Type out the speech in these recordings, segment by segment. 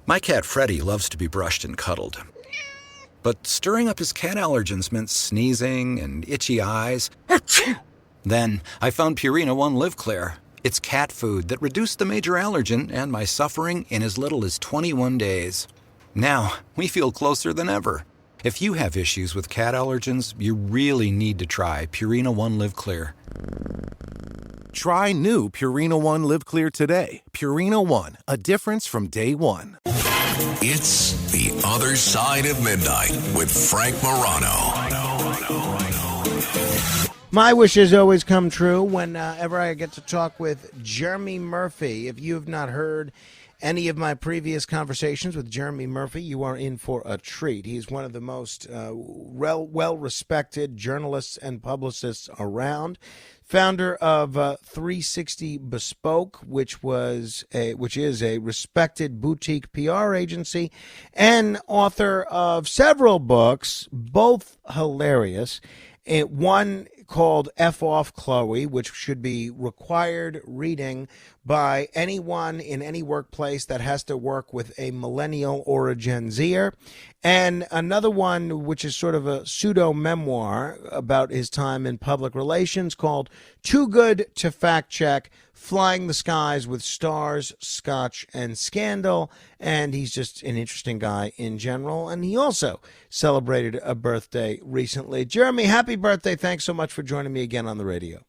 My cat Freddie loves to be brushed and cuddled. But stirring up his cat allergens meant sneezing and itchy eyes. Then I found Purina One Live Clear. It's cat food that reduced the major allergen and my suffering in as little as 21 days. Now, we feel closer than ever. If you have issues with cat allergens, you really need to try Purina One Live Clear. Try new Purina One Live Clear today. Purina One, a difference from day one. It's The Other Side of Midnight with Frank Morano. My wishes always come true whenever I get to talk with Jeremy Murphy. If you have not heard any of my previous conversations with Jeremy Murphy, you are in for a treat. He's one of the most well-respected journalists and publicists around. Founder of 360 Bespoke, which is a respected boutique PR agency, and author of several books, both hilarious. One called F Off Chloe, which should be required reading by anyone in any workplace that has to work with a millennial or a Gen Zer. And another one, which is sort of a pseudo-memoir about his time in public relations, called Too Good to Fact Check, Flying the Skies with Stars, Scotch and Scandal. And he's just an interesting guy in general. And he also celebrated a birthday recently. Jeremy, happy birthday. Thanks so much for joining me again on the radio.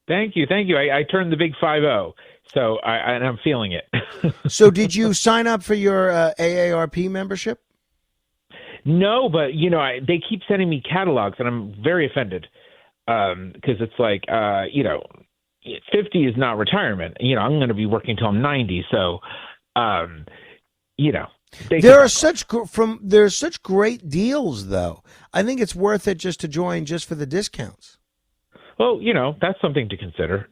Thank you. I turned the big 5-0, so I'm feeling it. So did you sign up for your AARP membership? No, but, they keep sending me catalogs, and I'm very offended because it's like, 50 is not retirement. I'm going to be working till I'm 90, so, There's such great deals, though. I think it's worth it just to join just for the discounts. Well, that's something to consider.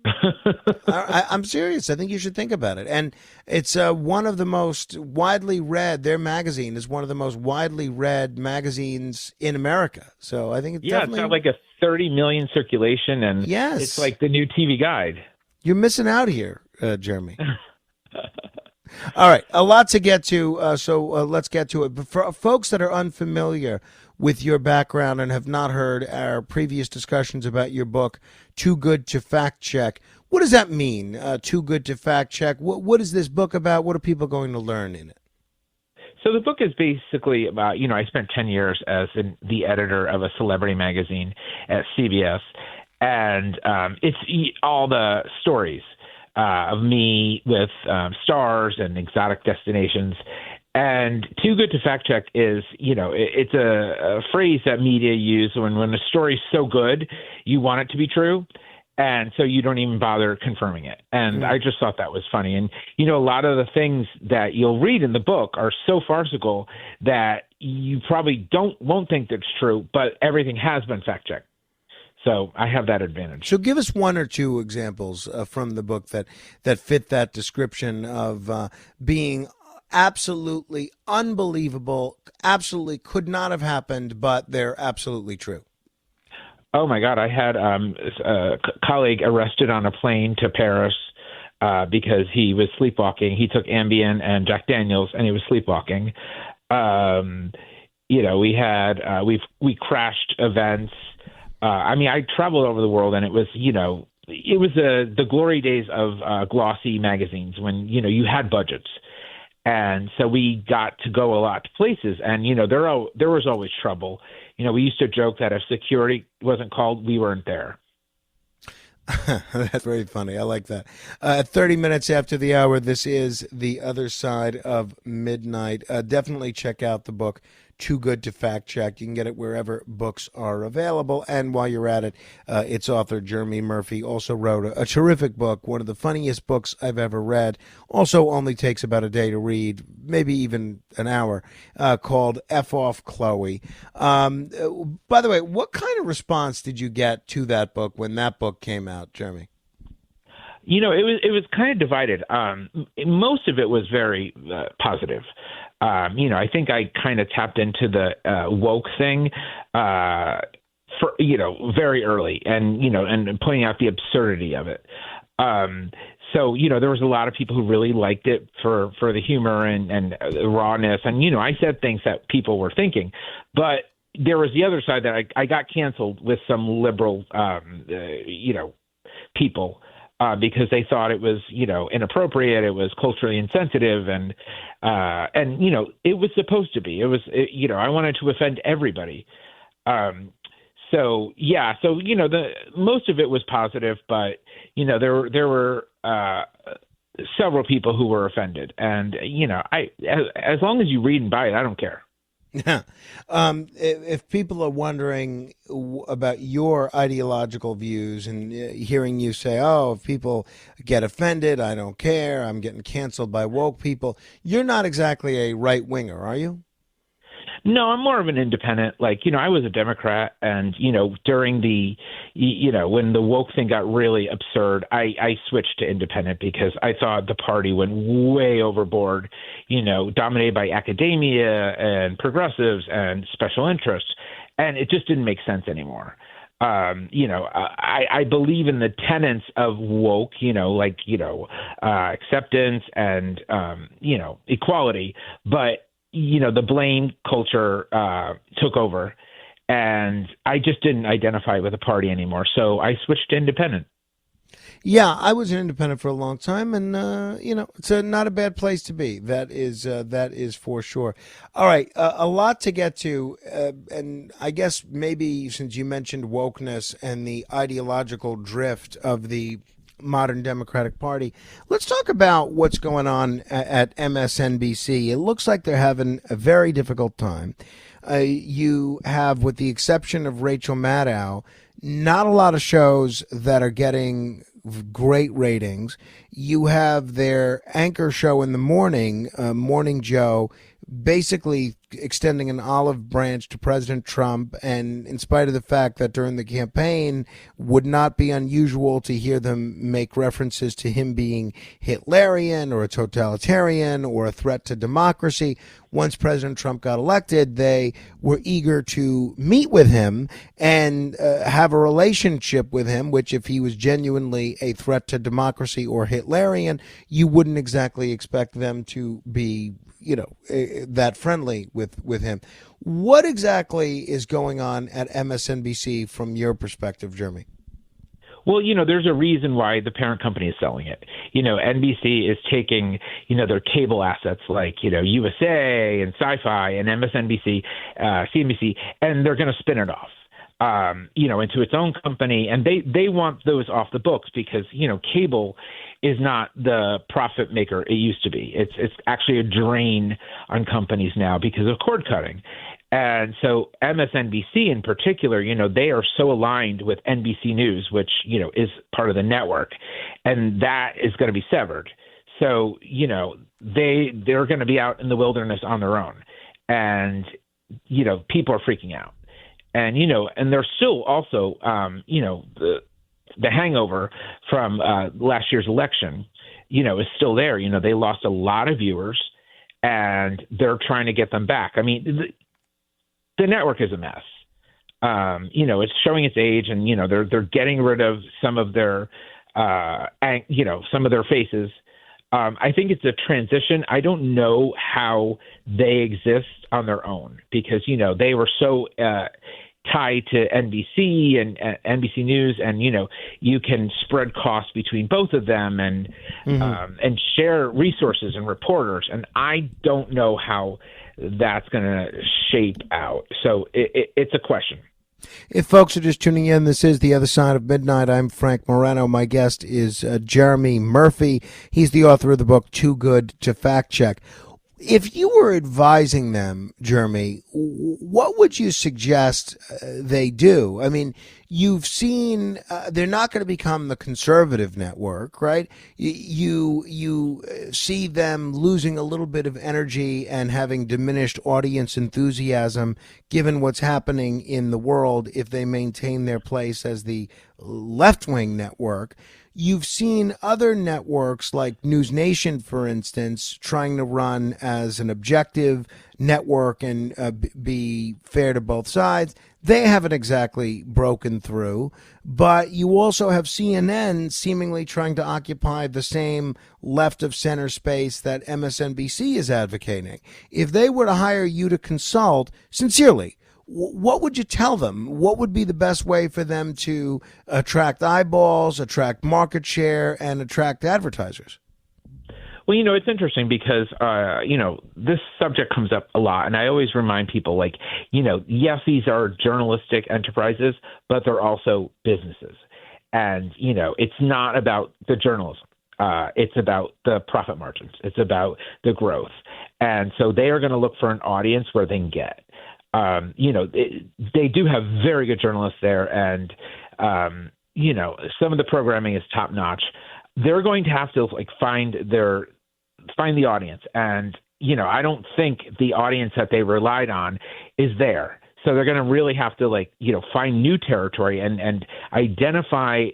I'm serious. I think you should think about it. And it's one of the most widely read, their magazine is one of the most widely read magazines in America. So I think it's definitely... it's got like a 30 million circulation, and yes, it's like the new TV Guide. You're missing out here, Jeremy. All right, a lot to get to, so let's get to it. But for folks that are unfamiliar with your background and have not heard our previous discussions about your book, Too Good to Fact Check, what does that mean, Too Good to Fact Check? What is this book about? What are people going to learn in it? So the book is basically about, I spent 10 years as the editor of a celebrity magazine at CBS, and it's all the stories of me with stars and exotic destinations. And Too Good to Fact Check is, it's a phrase that media use when a story's so good, you want it to be true. And so you don't even bother confirming it. And I just thought that was funny. And, a lot of the things that you'll read in the book are so farcical that you probably won't think that's true, but everything has been fact checked. So I have that advantage. So give us one or two examples from the book that fit that description of being absolutely unbelievable, absolutely could not have happened, but they're absolutely true. Oh, my God. I had a colleague arrested on a plane to Paris because he was sleepwalking. He took Ambien and Jack Daniels, and he was sleepwalking. We crashed events. I traveled over the world, and it was, the glory days of glossy magazines when, you had budgets. And so we got to go a lot to places, and, there was always trouble. We used to joke that if security wasn't called, we weren't there. That's very funny. I like that. 30 minutes after the hour, this is The Other Side of Midnight. Definitely check out the book, Too Good to Fact Check. You can get it wherever books are available. And while you're at it, its author, Jeremy Murphy, also wrote a terrific book, one of the funniest books I've ever read. Also only takes about a day to read, maybe even an hour, called F Off Chloe. By the way, what kind of response did you get to that book when that book came out, Jeremy? It was kind of divided. Most of it was very positive. I think I kind of tapped into the woke thing very early, and and pointing out the absurdity of it. So, there was a lot of people who really liked it for the humor and the rawness. And, I said things that people were thinking. But there was the other side that I got canceled with some liberal, people because they thought it was, inappropriate. It was culturally insensitive. And it was supposed to be. I wanted to offend everybody. So the most of it was positive, but there were several people who were offended, and as long as you read and buy it, I don't care. If people are wondering about your ideological views and hearing you say, "Oh, if people get offended, I don't care. I'm getting canceled by woke people," you're not exactly a right winger, are you? No, I'm more of an independent. I was a Democrat, and during the, when the woke thing got really absurd, I switched to independent because I thought the party went way overboard, dominated by academia and progressives and special interests, and it just didn't make sense anymore. I believe in the tenets of woke, acceptance and equality, but the blame culture took over, and I just didn't identify with the party anymore. So I switched to independent. Yeah, I was an independent for a long time, and it's not a bad place to be. That is for sure. All right, a lot to get to, and I guess maybe since you mentioned wokeness and the ideological drift of the modern Democratic Party, let's talk about what's going on at MSNBC. It looks like they're having a very difficult time. You have, with the exception of Rachel Maddow, not a lot of shows that are getting great ratings. You have their anchor show in the morning, Morning Joe, basically extending an olive branch to President Trump, and in spite of the fact that during the campaign would not be unusual to hear them make references to him being Hitlerian or a totalitarian or a threat to democracy. Once President Trump got elected, they were eager to meet with him and have a relationship with him, which if he was genuinely a threat to democracy or Hitlerian, you wouldn't exactly expect them to be that friendly with him. What exactly is going on at MSNBC from your perspective, Jeremy? Well, there's a reason why the parent company is selling it. NBC is taking, their cable assets like, USA and Sci-Fi and MSNBC, CNBC, and they're going to spin it off, into its own company. And they want those off the books because, cable is not the profit maker it used to be. It's actually a drain on companies now because of cord cutting. And so MSNBC in particular, they are so aligned with NBC News, which, is part of the network, and that is going to be severed. So, they're going to be out in the wilderness on their own. And, people are freaking out. And, and they're still also, the hangover from last year's election, is still there. They lost a lot of viewers, and they're trying to get them back. I mean, the network is a mess. It's showing its age, and they're getting rid of some of their, some of their faces. I think it's a transition. I don't know how they exist on their own because they were so tied to NBC and NBC News, and you can spread costs between both of them and share resources and reporters. And I don't know how that's going to shape out. So it's a question. If folks are just tuning in, this is The Other Side of Midnight. I'm Frank Moreno. My guest is Jeremy Murphy. He's the author of the book Too Good to Fact Check. If you were advising them, Jeremy, what would you suggest they do? I mean, you've seen they're not going to become the conservative network, right? You see them losing a little bit of energy and having diminished audience enthusiasm given what's happening in the world if they maintain their place as the left-wing network. you've seen other networks like News Nation, for instance, trying to run as an objective network and be fair to both sides. They haven't exactly broken through, but you also have CNN seemingly trying to occupy the same left of center space that MSNBC is advocating. If they were to hire you to consult, sincerely, what would you tell them? What would be the best way for them to attract eyeballs, attract market share, and attract advertisers? Well, it's interesting because, this subject comes up a lot. And I always remind people, yes, these are journalistic enterprises, but they're also businesses. And, it's not about the journalism. It's about the profit margins. It's about the growth. And so they are going to look for an audience where they can get. They do have very good journalists there. And, some of the programming is top notch. They're going to have to find the audience. And, I don't think the audience that they relied on is there. So they're going to really have to find new territory and identify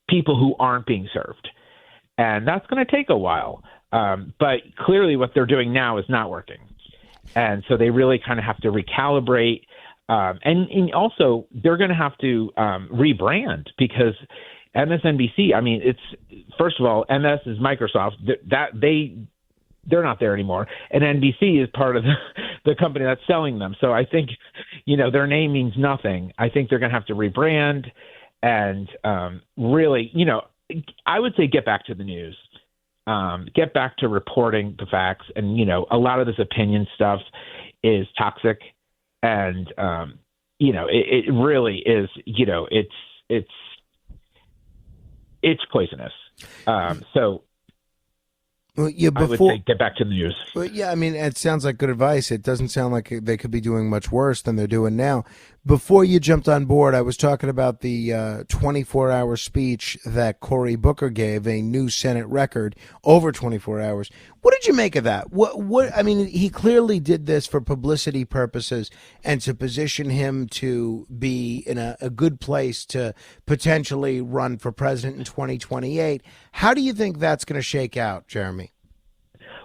people who aren't being served. And that's going to take a while. But clearly what they're doing now is not working. And so they really kind of have to recalibrate. And also they're going to have to rebrand because MSNBC, it's first of all, MS is Microsoft. They're not there anymore, and NBC is part of the company that's selling them. So I think, their name means nothing. I think they're going to have to rebrand and really, I would say get back to the news, get back to reporting the facts, and a lot of this opinion stuff is toxic, and it really is. It's poisonous. So well, yeah, I would say get back to the news. Well, yeah, it sounds like good advice. It doesn't sound like they could be doing much worse than they're doing now. Before you jumped on board, I was talking about the 24-hour speech that Cory Booker gave, a new Senate record, over 24 hours. What did you make of that? He clearly did this for publicity purposes and to position him to be in a good place to potentially run for president in 2028. How do you think that's going to shake out, Jeremy?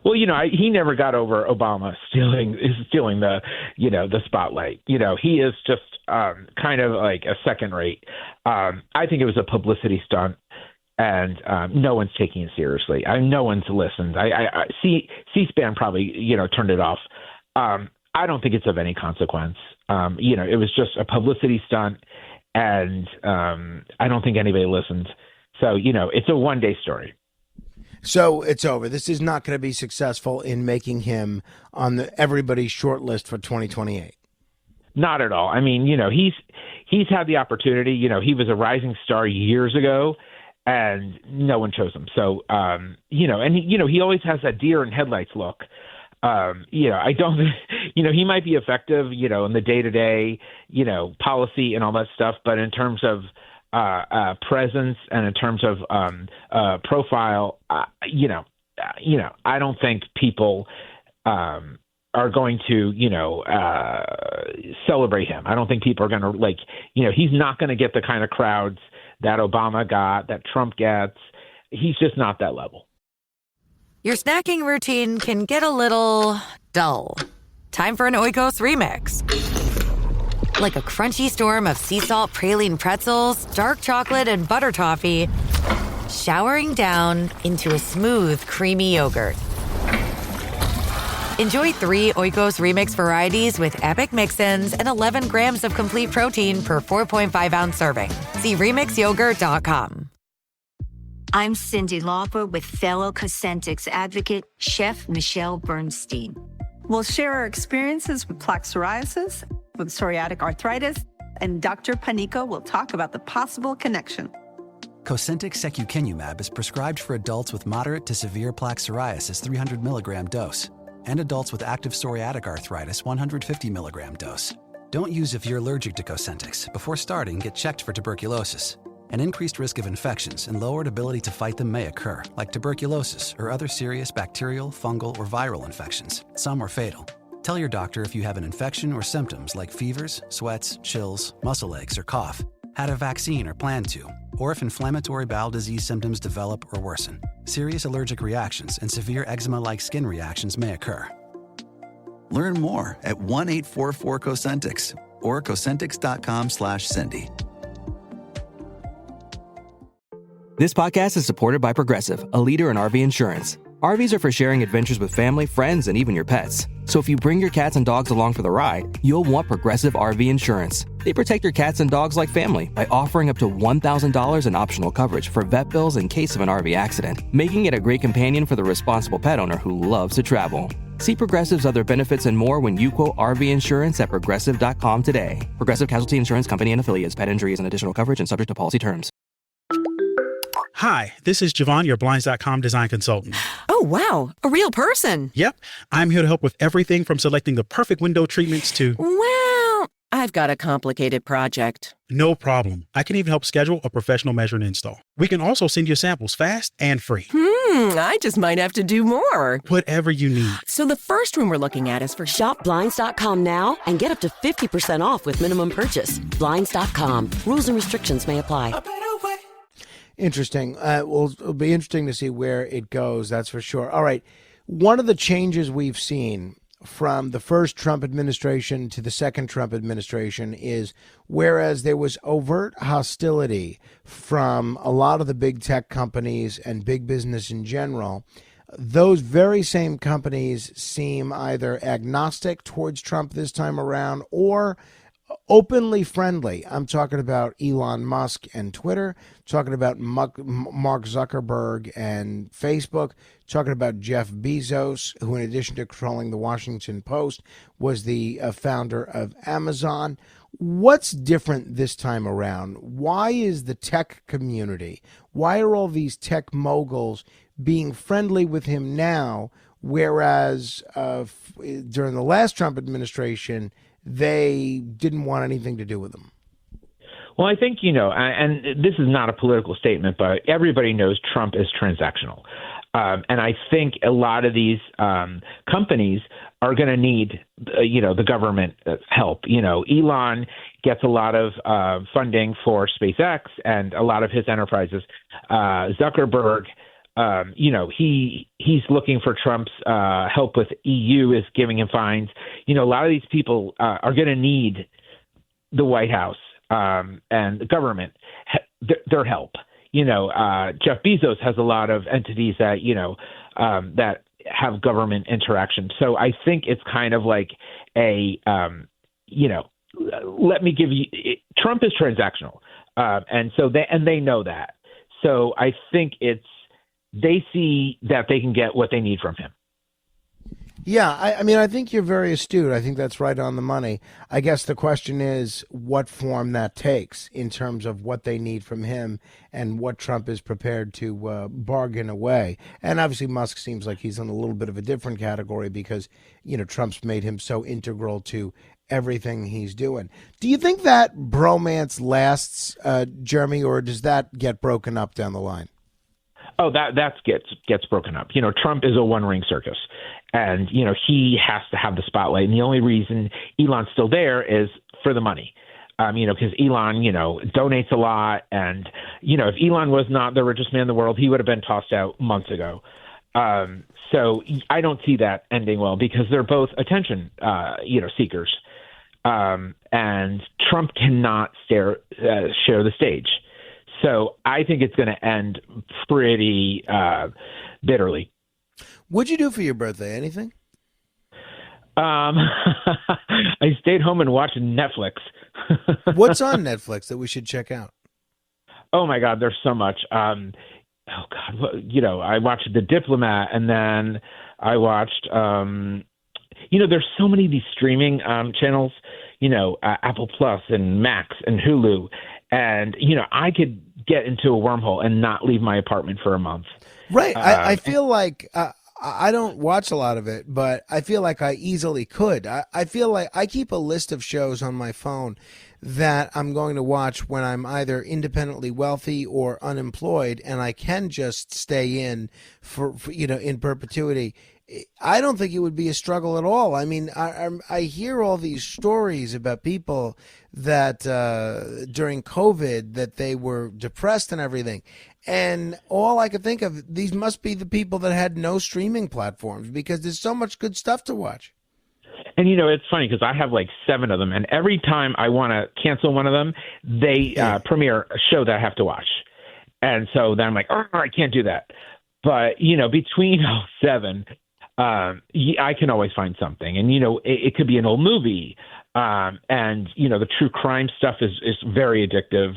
Well, he never got over Obama stealing the spotlight. He is just kind of like a second rate. I think it was a publicity stunt, and no one's taking it seriously. No one's listened. C-SPAN probably turned it off. I don't think it's of any consequence. It was just a publicity stunt, and I don't think anybody listened. So it's a one-day story. So it's over. This is not going to be successful in making him on everybody's short list for 2028. Not at all. He's had the opportunity. He was a rising star years ago, and no one chose him. So, and he always has that deer in headlights look. I don't, he might be effective, in the day-to-day, policy and all that stuff. But in terms of presence and in terms of profile, I don't think people are going to, celebrate him. I don't think people are going to he's not going to get the kind of crowds that Obama got, that Trump gets. He's just not that level. Your snacking routine can get a little dull. Time for an Oikos remix. Like a crunchy storm of sea salt praline pretzels, dark chocolate, and butter toffee, showering down into a smooth, creamy yogurt. Enjoy 3 Oikos Remix varieties with epic mix-ins and 11 grams of complete protein per 4.5-ounce serving. See RemixYogurt.com. I'm Cindy Lauper with fellow Cosentix advocate, Chef Michelle Bernstein. We'll share our experiences with plaque psoriasis, with psoriatic arthritis, and Dr. Panica will talk about the possible connection. Cosentix secukinumab is prescribed for adults with moderate to severe plaque psoriasis 300 milligram dose and adults with active psoriatic arthritis 150 milligram dose. Don't use if you're allergic to Cosentix. Before starting, get checked for tuberculosis. An increased risk of infections and lowered ability to fight them may occur, like tuberculosis or other serious bacterial, fungal, or viral infections. Some are fatal. Tell your doctor if you have an infection or symptoms like fevers, sweats, chills, muscle aches, or cough. had a vaccine or plan to, or if inflammatory bowel disease symptoms develop or worsen. Serious allergic reactions and severe eczema-like skin reactions may occur. Learn more at 1-844-COSENTIX or Cosentix.com/Cindy. This podcast is supported by Progressive, a leader in RV insurance. RVs are for sharing adventures with family, friends, and even your pets. So if you bring your cats and dogs along for the ride, you'll want Progressive RV insurance. They protect your cats and dogs like family by offering up to $1,000 in optional coverage for vet bills in case of an RV accident, making it a great companion for the responsible pet owner who loves to travel. See Progressive's other benefits and more when you quote RV insurance at Progressive.com today. Progressive Casualty Insurance Company and Affiliates. Pet injuries and additional coverage and subject to policy terms. Hi, this is Javon, your Blinds.com design consultant. Oh, wow. A real person. Yep. I'm here to help with everything from selecting the perfect window treatments to... Well, I've got a complicated project. No problem. I can even help schedule a professional measure and install. We can also send you samples fast and free. I just might have to do more. Whatever you need. So the first room we're looking at is for... Shop Blinds.com now and get up to 50% off with minimum purchase. Blinds.com. Rules and restrictions may apply. Interesting. Well, it'll be interesting to see where it goes, that's for sure. All right. One of the changes we've seen from the first Trump administration to the second Trump administration is, whereas there was overt hostility from a lot of the big tech companies and big business in general, those very same companies seem either agnostic towards Trump this time around or openly friendly. I'm talking about Elon Musk and Twitter, talking about Mark Zuckerberg and Facebook, talking about Jeff Bezos, who in addition to controlling the Washington Post was the founder of Amazon. What's different this time around? Why is the tech community, why are all these tech moguls being friendly with him now, whereas during the last Trump administration, they didn't want anything to do with them? Well, I think, and this is not a political statement, but everybody knows Trump is transactional. And I think a lot of these companies are going to need, the government help. Elon gets a lot of funding for SpaceX and a lot of his enterprises. Zuckerberg, he's looking for Trump's help with EU, is giving him fines. A lot of these people are going to need the White House and the government, their help. Jeff Bezos has a lot of entities that, that have government interaction. So I think it's kind of like let me give you, Trump is transactional. And so they know that. So I think they see that they can get what they need from him. Yeah, I think you're very astute. I think that's right on the money. I guess the question is what form that takes in terms of what they need from him and what Trump is prepared to bargain away. And obviously Musk seems like he's in a little bit of a different category because, Trump's made him so integral to everything he's doing. Do you think that bromance lasts, Jeremy, or does that get broken up down the line? Oh, that gets broken up. Trump is a one-ring circus, and he has to have the spotlight. And the only reason Elon's still there is for the money. Because Elon, donates a lot, and if Elon was not the richest man in the world, he would have been tossed out months ago. So I don't see that ending well because they're both attention, seekers, and Trump cannot share the stage. So I think it's going to end pretty bitterly. What'd you do for your birthday? Anything? I stayed home and watched Netflix. What's on Netflix that we should check out? Oh my God, there's so much. I watched The Diplomat, and then I watched. There's so many of these streaming channels. Apple Plus and Max and Hulu, and I could get into a wormhole and not leave my apartment for a month. Right. I feel like I don't watch a lot of it, but I feel like I easily could. I feel like I keep a list of shows on my phone that I'm going to watch when I'm either independently wealthy or unemployed, and I can just stay in for in perpetuity. I don't think it would be a struggle at all. I mean, I hear all these stories about people that during COVID that they were depressed and everything. And all I could think of, these must be the people that had no streaming platforms because there's so much good stuff to watch. And, it's funny because I have like 7 of them. And every time I want to cancel one of them, they premiere a show that I have to watch. And so then I'm like, oh, I can't do that. But, between all 7, I can always find something. And, it could be an old movie. And, the true crime stuff is very addictive.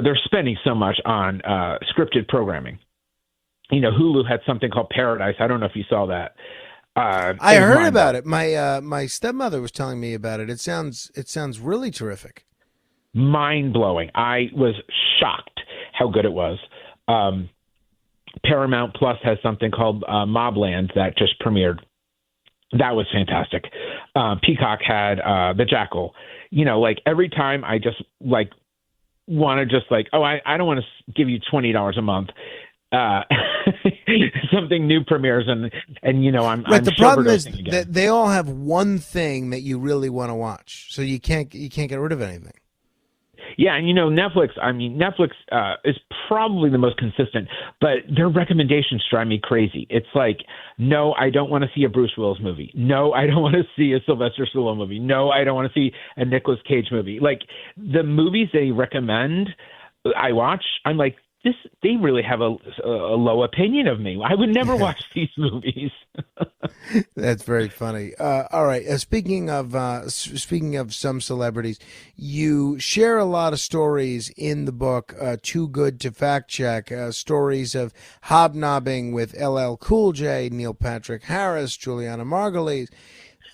They're spending so much on scripted programming. Hulu had something called Paradise. I don't know if you saw that. I heard about it. My stepmother was telling me about it. It sounds really terrific. Mind-blowing. I was shocked how good it was. Paramount Plus has something called Mobland that just premiered. That was fantastic. Peacock had The Jackal. Every time I just want to just I don't want to give you $20 a month. Something new premieres and I'm right. The problem is again. that they all have one thing that you really want to watch, so you can't get rid of anything. Yeah, and Netflix. I mean, Netflix is probably the most consistent, but their recommendations drive me crazy. It's like, no, I don't want to see a Bruce Willis movie. No, I don't want to see a Sylvester Stallone movie. No, I don't want to see a Nicolas Cage movie. Like the movies they recommend, I watch. I'm like, they really have a low opinion of me. I would never watch these movies. That's very funny. All right. Speaking of some celebrities, you share a lot of stories in the book, Too Good to Fact Check, stories of hobnobbing with LL Cool J, Neil Patrick Harris, Juliana Margulies.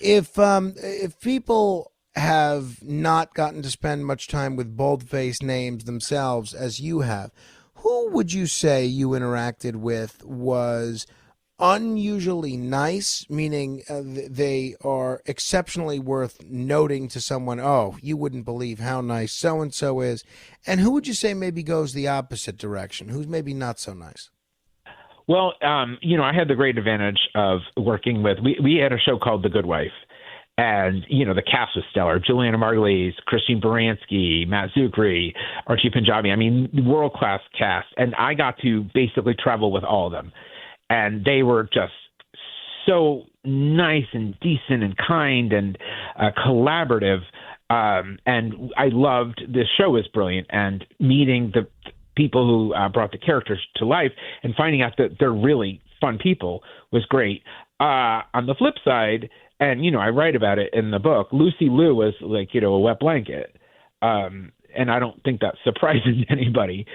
If people have not gotten to spend much time with bold-faced names themselves as you have, who would you say you interacted with was unusually nice, meaning they are exceptionally worth noting to someone, oh, you wouldn't believe how nice so-and-so is? And who would you say maybe goes the opposite direction, who's maybe not so nice? Well, I had the great advantage of working with, we had a show called The Good Wife. And, the cast was stellar. Juliana Margulies, Christine Baranski, Matt Zuckery, Archie Punjabi. I mean, world-class cast. And I got to basically travel with all of them. And they were just so nice and decent and kind and collaborative. And I loved this show was brilliant. And meeting the people who brought the characters to life and finding out that they're really fun people was great. On the flip side, and, I write about it in the book, Lucy Liu was like, a wet blanket. And I don't think that's surprising to anybody.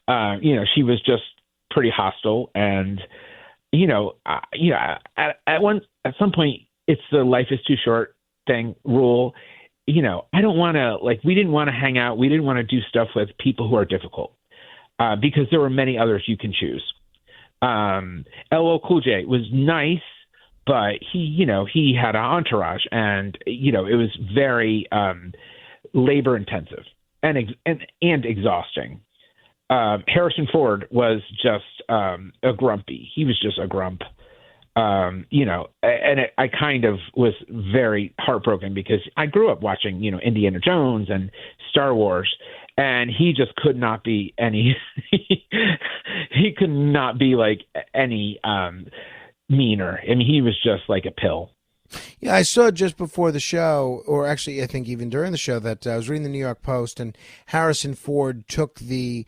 She was just pretty hostile. And, at some point, it's the life is too short thing rule. I don't want to, we didn't want to hang out. We didn't want to do stuff with people who are difficult because there were many others you can choose. LL Cool J was nice, but he had an entourage, and it was very labor intensive and exhausting. Harrison Ford was just a grumpy. He was just a grump. And I kind of was very heartbroken because I grew up watching Indiana Jones and Star Wars, and he just could not be any. He could not be like any. Meaner. I mean, he was just like a pill. Yeah, I saw just before the show, or actually I think even during the show, that I was reading the New York Post, and Harrison Ford took the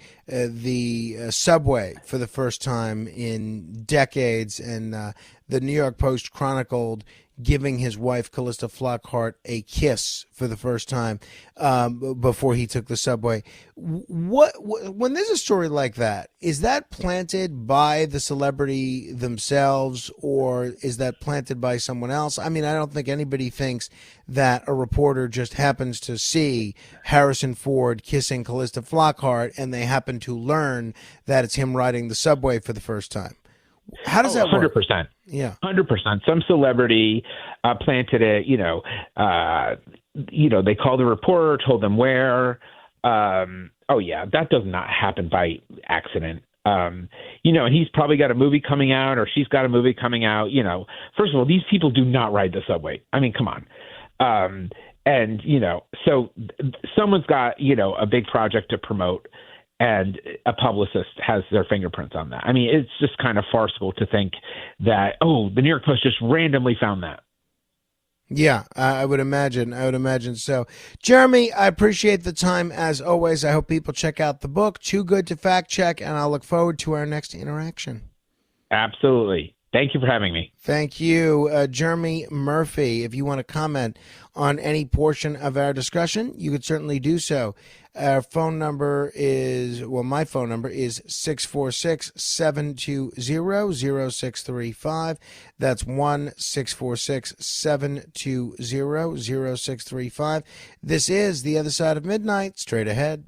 subway for the first time in decades, and the New York Post chronicled giving his wife Callista Flockhart a kiss for the first time before he took the subway. When there's a story like that, is that planted by the celebrity themselves, or is that planted by someone else? I mean, I don't think anybody thinks that a reporter just happens to see Harrison Ford kissing Callista Flockhart and they happen to learn that it's him riding the subway for the first time. How does that work? 100%. Yeah. 100%. Some celebrity planted it, they called the reporter, told them where. That does not happen by accident. And he's probably got a movie coming out, or she's got a movie coming out. First of all, these people do not ride the subway. I mean, come on. So someone's got, a big project to promote, and a publicist has their fingerprints on that. I mean, it's just kind of farcical to think that, the New York Post just randomly found that. Yeah, I would imagine. So, Jeremy, I appreciate the time as always. I hope people check out the book, Too Good to Fact Check, and I'll look forward to our next interaction. Absolutely. Thank you for having me. Thank you, Jeremy Murphy. If you want to comment on any portion of our discussion, you could certainly do so. Our phone number is, my phone number is 646-720-0635. That's 1-646-720-0635. This is The Other Side of Midnight. Straight ahead.